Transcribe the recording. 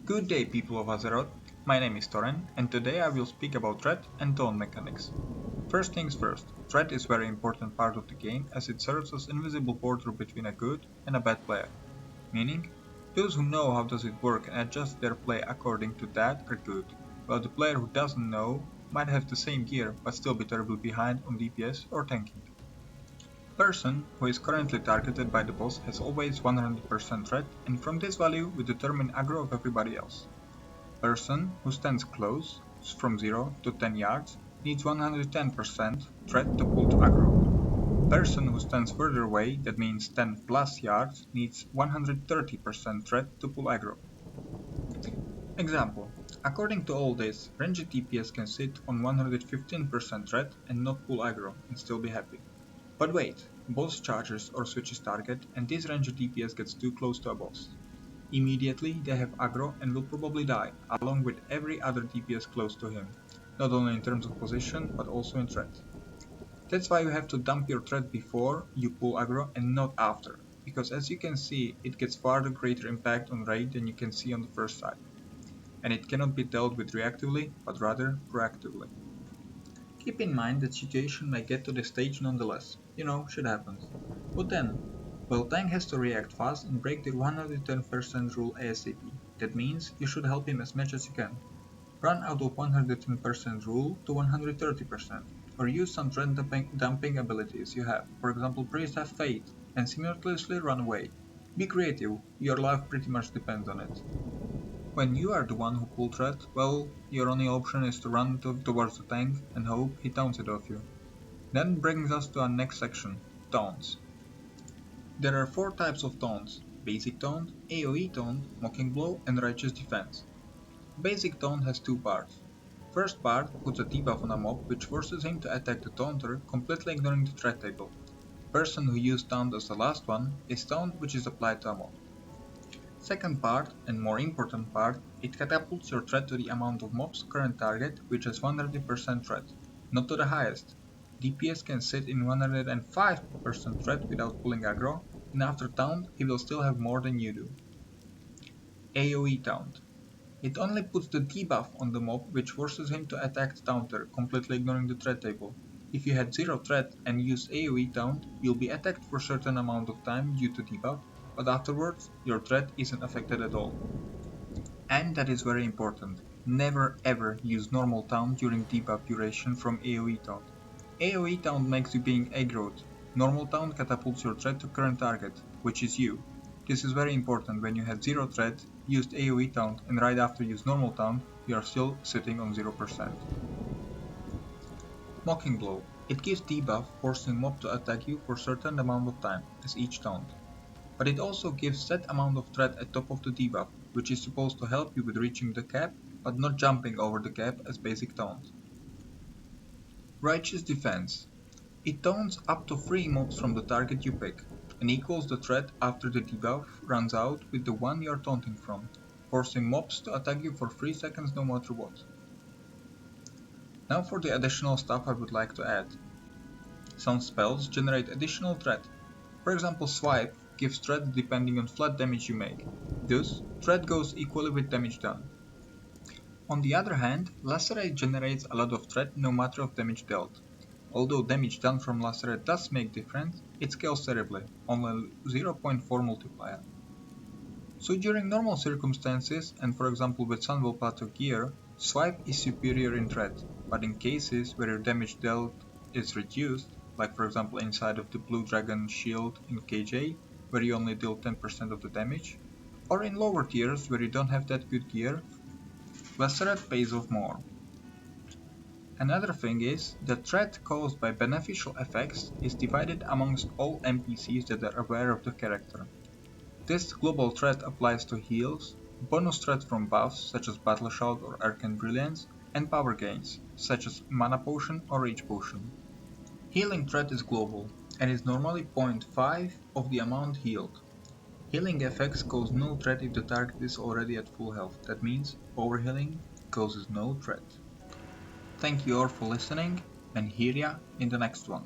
Good day, people of Azeroth. My name is Toren, and today I will speak about threat and taunt mechanics. First things first, threat is a very important part of the game as it serves as invisible border between a good and a bad player. Meaning, those who know how does it work and adjust their play according to that are good, while the player who doesn't know might have the same gear but still be terribly behind on DPS or tanking. Person who is currently targeted by the boss has always 100% threat, and from this value we determine aggro of everybody else. Person who stands close, from 0 to 10 yards, needs 110% threat to pull to aggro. Person who stands further away, that means 10 plus yards, needs 130% threat to pull aggro. Example: according to all this, ranged DPS can sit on 115% threat and not pull aggro and still be happy. But wait, boss charges or switches target and this ranged DPS gets too close to a boss. Immediately they have aggro and will probably die, along with every other DPS close to him, not only in terms of position but also in threat. That's why you have to dump your threat before you pull aggro and not after, because as you can see it gets far greater impact on raid than you can see on the first sight, and it cannot be dealt with reactively but rather proactively. Keep in mind that situation may get to this stage nonetheless, shit happens. What then? Well, tank has to react fast and break the 110% rule ASAP. That means you should help him as much as you can. Run out of 110% rule to 130%, or use some trend dumping abilities you have, for example Priest have Fate, and simultaneously run away. Be creative, your life pretty much depends on it. When you are the one who pulled threat, well, your only option is to run towards the tank and hope he taunts it off you. That brings us to our next section, taunts. There are 4 types of taunts: basic taunt, AoE taunt, mocking blow, and righteous defense. Basic taunt has 2 parts. First part puts a debuff on a mob which forces him to attack the taunter, completely ignoring the threat table. Person who used taunt as the last one is taunt which is applied to a mob. Second part, and more important part, it catapults your threat to the amount of mob's current target, which has 100% threat, not to the highest. DPS can sit in 105% threat without pulling aggro, and after taunt he will still have more than you do. AoE taunt. It only puts the debuff on the mob which forces him to attack the taunter, completely ignoring the threat table. If you had 0 threat and used AoE taunt, you'll be attacked for a certain amount of time due to debuff, but afterwards your threat isn't affected at all. And that is very important, never ever use normal taunt during debuff duration from AoE taunt. AoE taunt makes you being aggroed, normal taunt catapults your threat to current target, which is you. This is very important. When you have 0 threat, used AoE taunt, and right after use normal taunt, you are still sitting on 0%. Mocking blow. It gives debuff forcing mob to attack you for a certain amount of time, as each taunt. But it also gives set amount of threat at top of the debuff, which is supposed to help you with reaching the cap, but not jumping over the cap as basic taunt. Righteous defense. It taunts up to 3 mobs from the target you pick, and equals the threat after the debuff runs out with the one you are taunting from, forcing mobs to attack you for 3 seconds no matter what. Now for the additional stuff I would like to add. Some spells generate additional threat. For example, Swipe gives threat depending on flat damage you make, thus threat goes equally with damage done. On the other hand, Lacerate generates a lot of threat no matter of damage dealt. Although damage done from Lacerate does make difference, it scales terribly, only 0.4 multiplier. So during normal circumstances, and for example with Sunwell Plateau gear, Swipe is superior in threat, but in cases where your damage dealt is reduced, like for example inside of the Blue Dragon shield in KJ, where you only deal 10% of the damage, or in lower tiers where you don't have that good gear, Lacerate pays off more. Another thing is, the threat caused by beneficial effects is divided amongst all NPCs that are aware of the character. This global threat applies to heals, bonus threat from buffs such as Battle Shout or Arcane Brilliance, and power gains, such as Mana Potion or Rage Potion. Healing threat is global, and is normally 0.5 of the amount healed. Healing effects cause no threat if the target is already at full health, that means overhealing causes no threat. Thank you all for listening, and hear ya in the next one.